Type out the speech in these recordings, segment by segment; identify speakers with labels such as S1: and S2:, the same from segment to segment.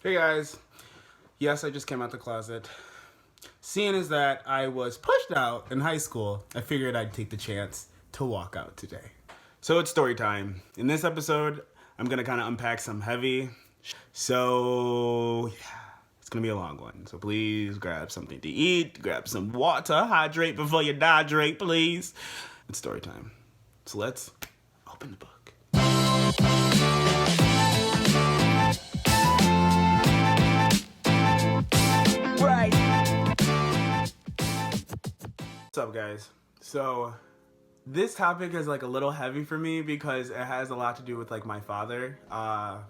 S1: Hey guys, yes, I just came out the closet. Seeing as that I was pushed out in high school, I figured I'd take the chance to walk out today. So it's story time. In this episode, I'm gonna kind of unpack some heavy. So yeah, it's gonna be a long one. So please grab something to eat, grab some water, hydrate before you dehydrate, please. It's story time. So let's open the book. What's up, guys? So this topic is like a little heavy for me because it has a lot to do with like my father,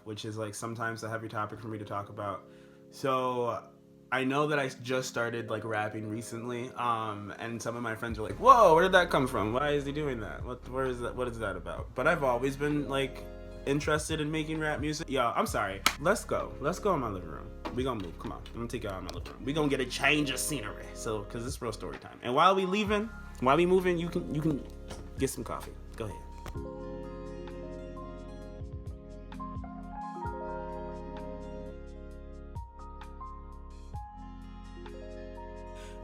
S1: which is like sometimes a heavy topic for me to talk about. So I know that I just started like rapping recently, and some of my friends are like, "Whoa, where did that come from? Why is he doing that? Where is that? What is that about?" But I've always been like interested in making rap music. Yo, I'm sorry. Let's go in my living room. We gonna move. Come on, I'm gonna take y'all in my living room. We gonna get a change of scenery. So, cause it's real story time. And while we moving, you can get some coffee. Go ahead.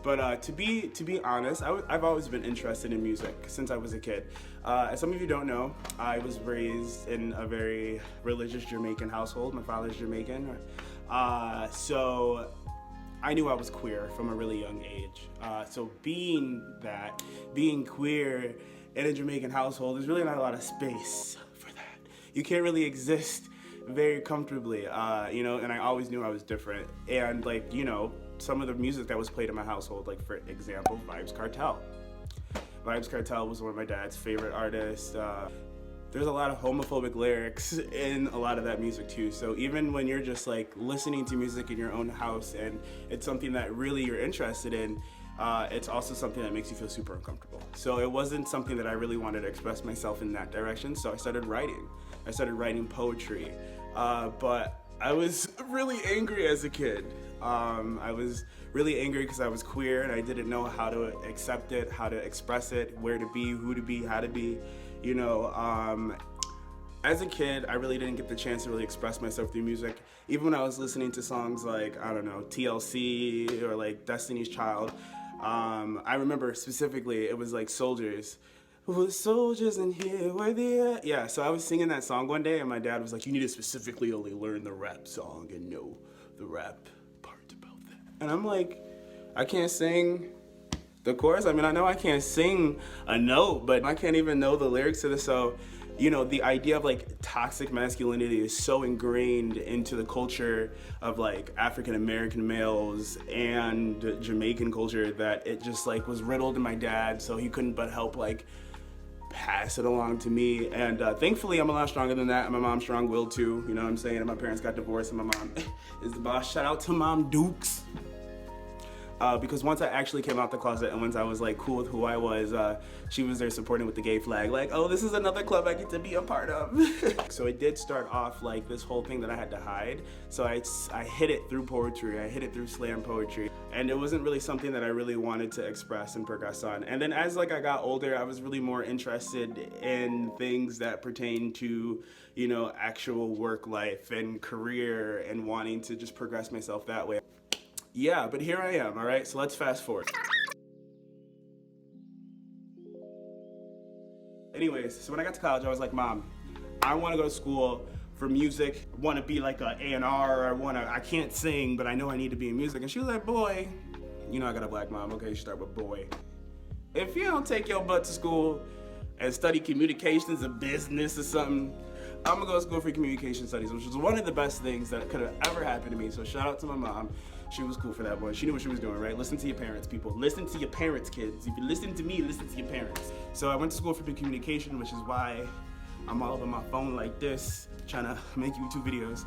S1: But to be honest, I've always been interested in music since I was a kid. As some of you don't know, I was raised in a very religious Jamaican household. My father's Jamaican, so I knew I was queer from a really young age. So being queer in a Jamaican household, there's really not a lot of space for that. You can't really exist very comfortably, and I always knew I was different. And like, some of the music that was played in my household, like for example, Vybz Kartel. Vybz Kartel was one of my dad's favorite artists. There's a lot of homophobic lyrics in a lot of that music too. So even when you're just like listening to music in your own house and it's something that really you're interested in, it's also something that makes you feel super uncomfortable. So it wasn't something that I really wanted to express myself in that direction. So I started writing. I started writing poetry. But I was really angry as a kid. I was really angry because I was queer and I didn't know how to accept it, how to express it, where to be, who to be, how to be, As a kid, I really didn't get the chance to really express myself through music. Even when I was listening to songs like, I don't know, TLC or like Destiny's Child, I remember specifically it was like Soldiers. Who the soldiers in here, where they at? Yeah, so I was singing that song one day and my dad was like, you need to specifically only learn the rap song and know the rap part about that. And I'm like, I can't sing the chorus. I mean, I know I can't sing a note, but I can't even know the lyrics to this. So, the idea of like toxic masculinity is so ingrained into the culture of like African American males and Jamaican culture that it just like was riddled in my dad. So he couldn't but help like pass it along to me, and thankfully I'm a lot stronger than that, and my mom's strong-willed too, you know what I'm saying, and my parents got divorced and my mom is the boss. Shout out to Mom Dukes. Because once I actually came out the closet and once I was like cool with who I was, she was there supporting with the gay flag, like, oh, this is another club I get to be a part of. So it did start off like this whole thing that I had to hide. So I hid it through poetry, I hid it through slam poetry, and it wasn't really something that I really wanted to express and progress on. And then as like I got older, I was really more interested in things that pertain to, actual work life and career and wanting to just progress myself that way. Yeah, but here I am, all right? So let's fast forward. Anyways, so when I got to college, I was like, Mom, I want to go to school for music. I want to be like an A&R, I can't sing, but I know I need to be in music. And she was like, boy, I got a black mom, okay, start with boy. If you don't take your butt to school and study communications or business or something, I'm gonna go to school for communication studies, which was one of the best things that could have ever happened to me. So shout out to my mom. She was cool for that, boy. She knew what she was doing, right? Listen to your parents, people. Listen to your parents, kids. If you listen to me, listen to your parents. So I went to school for communication, which is why I'm all over my phone like this, trying to make YouTube videos.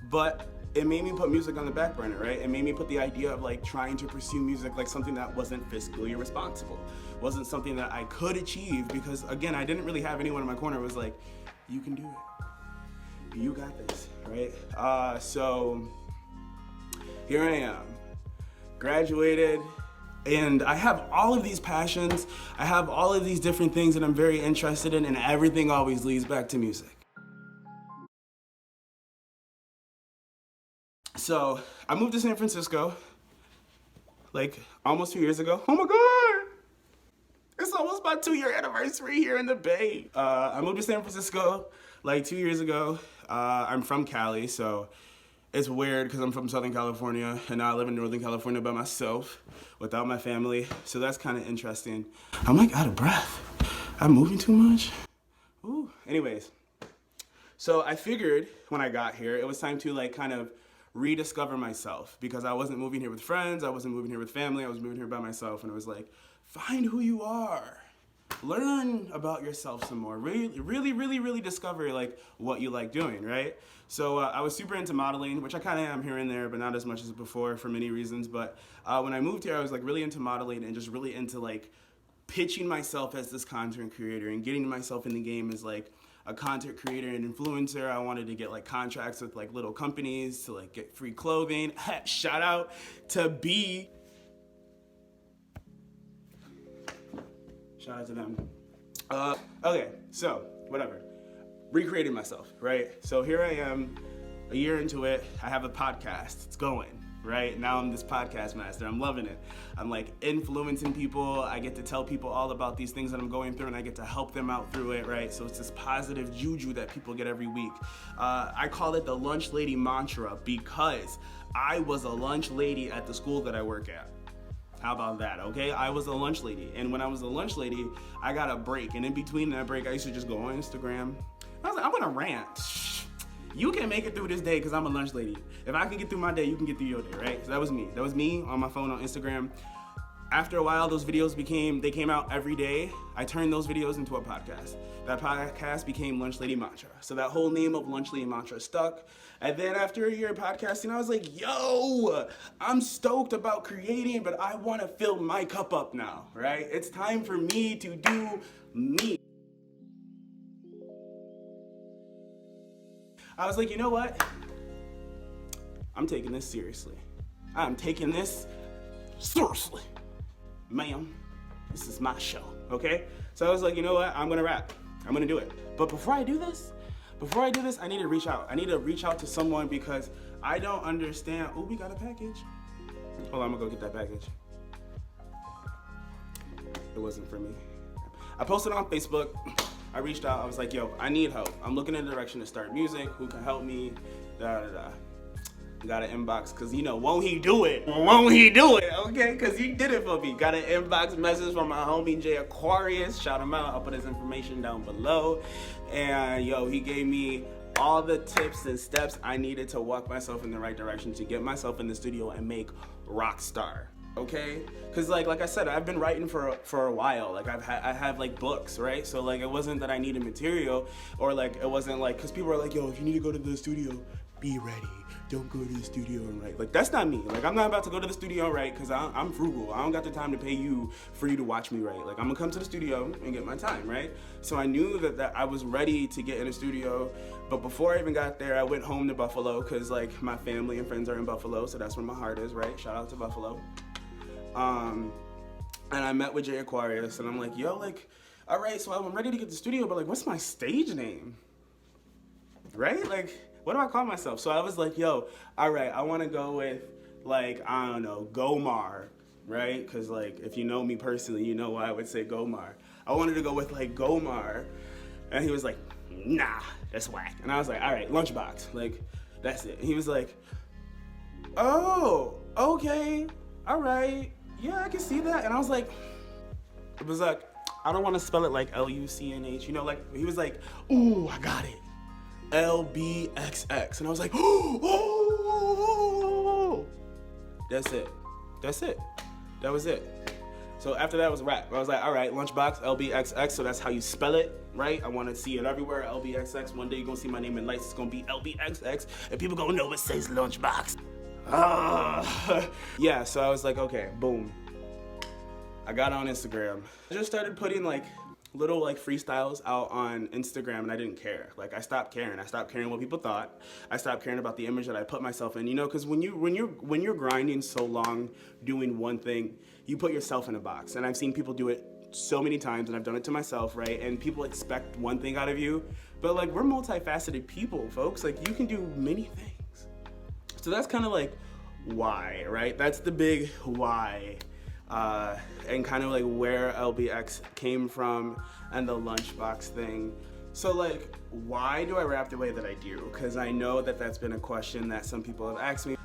S1: But it made me put music on the back burner, right? It made me put the idea of like trying to pursue music like something that wasn't fiscally responsible, wasn't something that I could achieve, because again, I didn't really have anyone in my corner who was like, you can do it. You got this, right? So here I am, graduated, and I have all of these passions, I have all of these different things that I'm very interested in, and everything always leads back to music. So I moved to San Francisco like almost 2 years ago. Oh my God. It's almost my 2-year anniversary here in the Bay. I moved to San Francisco like 2 years ago. I'm from Cali, so it's weird because I'm from Southern California and now I live in Northern California by myself without my family. So that's kind of interesting. I'm like out of breath. I'm moving too much. Ooh. Anyways, so I figured when I got here, it was time to like kind of rediscover myself because I wasn't moving here with friends. I wasn't moving here with family. I was moving here by myself, and it was like, find who you are. Learn about yourself some more. Really discover like what you like doing, right? So I was super into modeling, which I kind of am here and there, but not as much as before for many reasons. But when I moved here, I was like really into modeling and just really into like pitching myself as this content creator and getting myself in the game as like a content creator and influencer. I wanted to get like contracts with like little companies to like get free clothing. Shout out to B. Shout out to them. Okay, so whatever. Recreating myself, right? So here I am, a year into it. I have a podcast. It's going, right? Now I'm this podcast master. I'm loving it. I'm like influencing people. I get to tell people all about these things that I'm going through and I get to help them out through it, right? So it's this positive juju that people get every week. I call it the lunch lady mantra because I was a lunch lady at the school that I work at. How about that, okay? I was a lunch lady, and when I was a lunch lady, I got a break, and in between that break, I used to just go on Instagram. I was like, I'm gonna rant. You can make it through this day because I'm a lunch lady. If I can get through my day, you can get through your day, right? So that was me. That was me on my phone on Instagram. After a while, those videos came out every day. I turned those videos into a podcast. That podcast became Lunch Lady Mantra. So that whole name of Lunch Lady Mantra stuck. And then after a year of podcasting, I was like, yo, I'm stoked about creating, but I want to fill my cup up now, right? It's time for me to do me. I was like, you know what? I'm taking this seriously. I'm taking this seriously. Ma'am, this is my show, okay? So I was like, you know what? I'm gonna rap. I'm gonna do it. But before I do this, I need to reach out. I need to reach out to someone because I don't understand. Oh, we got a package. Hold on, I'm gonna go get that package. It wasn't for me. I posted on Facebook. I reached out. I was like, yo, I need help. I'm looking in the direction to start music. Who can help me? Got an inbox, cause won't he do it? Won't he do it? Okay, cause he did it for me. Got an inbox message from my homie Jay Aquarius. Shout him out. I'll put his information down below. And yo, he gave me all the tips and steps I needed to walk myself in the right direction to get myself in the studio and make Rockstar. Okay, because like I said, I've been writing for a while. Like I have like books, right? So like it wasn't that I needed material, or like it wasn't like, because people are like, yo, if you need to go to the studio, be ready. Don't go to the studio and write. Like that's not me. Like I'm not about to go to the studio and write because I'm frugal. I don't got the time to pay you for you to watch me write. Like I'm gonna come to the studio and get my time, right? So I knew that I was ready to get in a studio, but before I even got there, I went home to Buffalo because like my family and friends are in Buffalo, so that's where my heart is, right? Shout out to Buffalo. And I met with Jay Aquarius, and I'm like, yo, like, all right, so I'm ready to get to the studio, but like, what's my stage name? Right? Like, what do I call myself? So I was like, yo, all right, I want to go with, like, I don't know, Gomar, right? Because, like, if you know me personally, you know why I would say Gomar. I wanted to go with, like, Gomar, and he was like, nah, that's whack. And I was like, all right, Lunchbox, like, that's it. And he was like, oh, okay, all right. Yeah, I can see that. And I was like, it was like, I don't want to spell it like L-U-C-N-H, like, he was like, ooh, I got it, LBXX. And I was like, oh, that's it. That was it. So after that was a wrap. I was like, all right, Lunchbox, LBXX, so that's how you spell it, right? I want to see it everywhere, LBXX. One day you're going to see my name in lights, it's going to be LBXX, and people going to know it says Lunchbox. Yeah, so I was like, okay, boom. I got on Instagram. I just started putting like little like freestyles out on Instagram, and I didn't care. Like I stopped caring. I stopped caring what people thought. I stopped caring about the image that I put myself in. Because when you're grinding so long doing one thing, you put yourself in a box. And I've seen people do it so many times, and I've done it to myself, right? And people expect one thing out of you, but like we're multifaceted people, folks. Like you can do many things. So that's kind of like why, right? That's the big why. And kind of like where LBX came from and the lunchbox thing. So like, why do I rap the way that I do? Because I know that that's been a question that some people have asked me.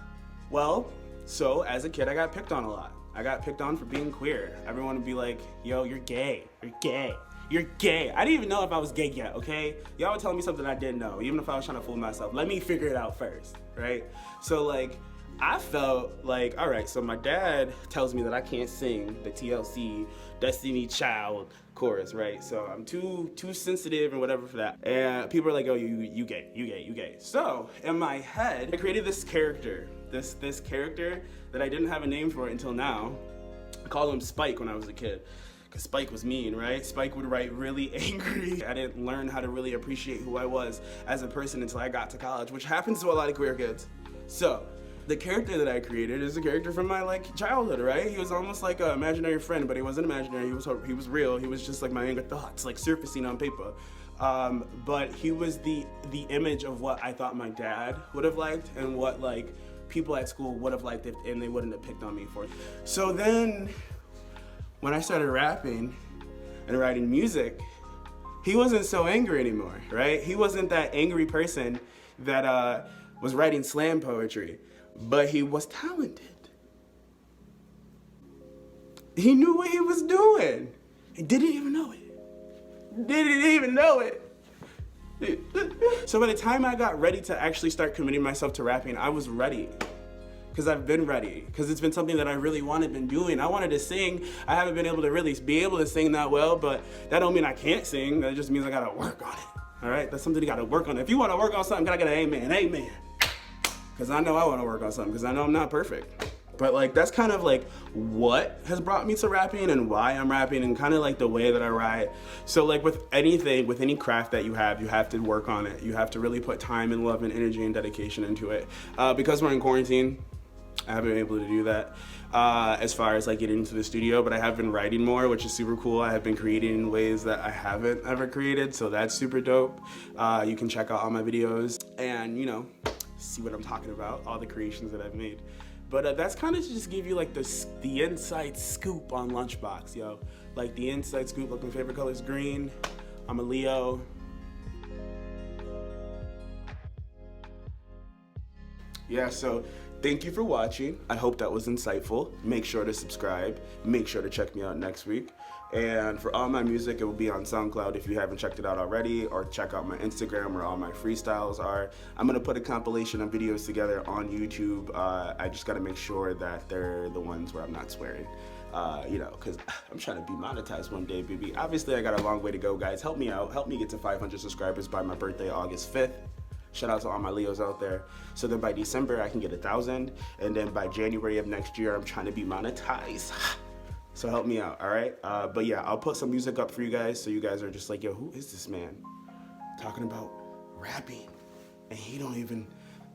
S1: Well, so as a kid, I got picked on a lot. I got picked on for being queer. Everyone would be like, yo, you're gay, you're gay, you're gay. I didn't even know if I was gay yet, okay? Y'all were telling me something I didn't know, even if I was trying to fool myself. Let me figure it out first, right? So like, I felt like, all right, so my dad tells me that I can't sing the TLC Destiny Child chorus, right? So I'm too sensitive and whatever for that. And people are like, oh, you gay, you gay, you gay. So in my head, I created this character, this character that I didn't have a name for until now. I called him Spike when I was a kid. Because Spike was mean, right? Spike would write really angry. I didn't learn how to really appreciate who I was as a person until I got to college, which happens to a lot of queer kids. So the character that I created is a character from my like childhood, right? He was almost like an imaginary friend, but he wasn't imaginary. He was real. He was just like my anger thoughts, like surfacing on paper. But he was the image of what I thought my dad would have liked and what like people at school would have liked and they wouldn't have picked on me for. So then when I started rapping and writing music, he wasn't so angry anymore, right? He wasn't that angry person that was writing slam poetry. But he was talented. He knew what he was doing. He didn't even know it. Didn't even know it. So by the time I got ready to actually start committing myself to rapping, I was ready. Because I've been ready. Because it's been something that I really been doing. I wanted to sing. I haven't been able to really be able to sing that well, but that don't mean I can't sing. That just means I gotta work on it. All right? That's something you gotta work on. If you wanna work on something, gotta get an amen. Amen. Because I know I want to work on something, because I know I'm not perfect. But like, that's kind of like what has brought me to rapping and why I'm rapping and kind of like the way that I write. So like with anything, with any craft that you have to work on it. You have to really put time and love and energy and dedication into it. Because we're in quarantine, I haven't been able to do that as far as like getting into the studio, but I have been writing more, which is super cool. I have been creating in ways that I haven't ever created, so that's super dope. You can check out all my videos and, you know, see what I'm talking about, all the creations that I've made. But that's kind of to just give you like the inside scoop on Lunchbox, yo. Like the inside scoop, like my favorite color is green. I'm a Leo. Yeah, so thank you for watching. I hope that was insightful. Make sure to subscribe. Make sure to check me out next week. And for all my music, it will be on SoundCloud if you haven't checked it out already, or check out my Instagram where all my freestyles are. I'm gonna put a compilation of videos together on YouTube. I just gotta make sure that they're the ones where I'm not swearing. You know, because I'm trying to be monetized one day, baby. Obviously, I got a long way to go, guys. Help me out. Help me get to 500 subscribers by my birthday, August 5th. Shout out to all my Leos out there. So then by December, I can get 1,000. And then by January of next year, I'm trying to be monetized. So help me out, all right? But yeah, I'll put some music up for you guys so you guys are just like, yo, who is this man talking about rapping? And he don't even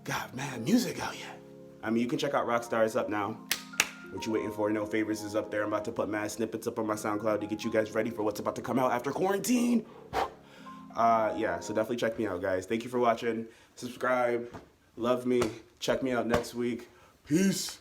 S1: got mad music out yet. I mean, you can check out Rockstar's up now. What you waiting for? No Favors is up there. I'm about to put mad snippets up on my SoundCloud to get you guys ready for what's about to come out after quarantine. Yeah, so definitely check me out, guys. Thank you for watching. Subscribe. Love me. Check me out next week. Peace.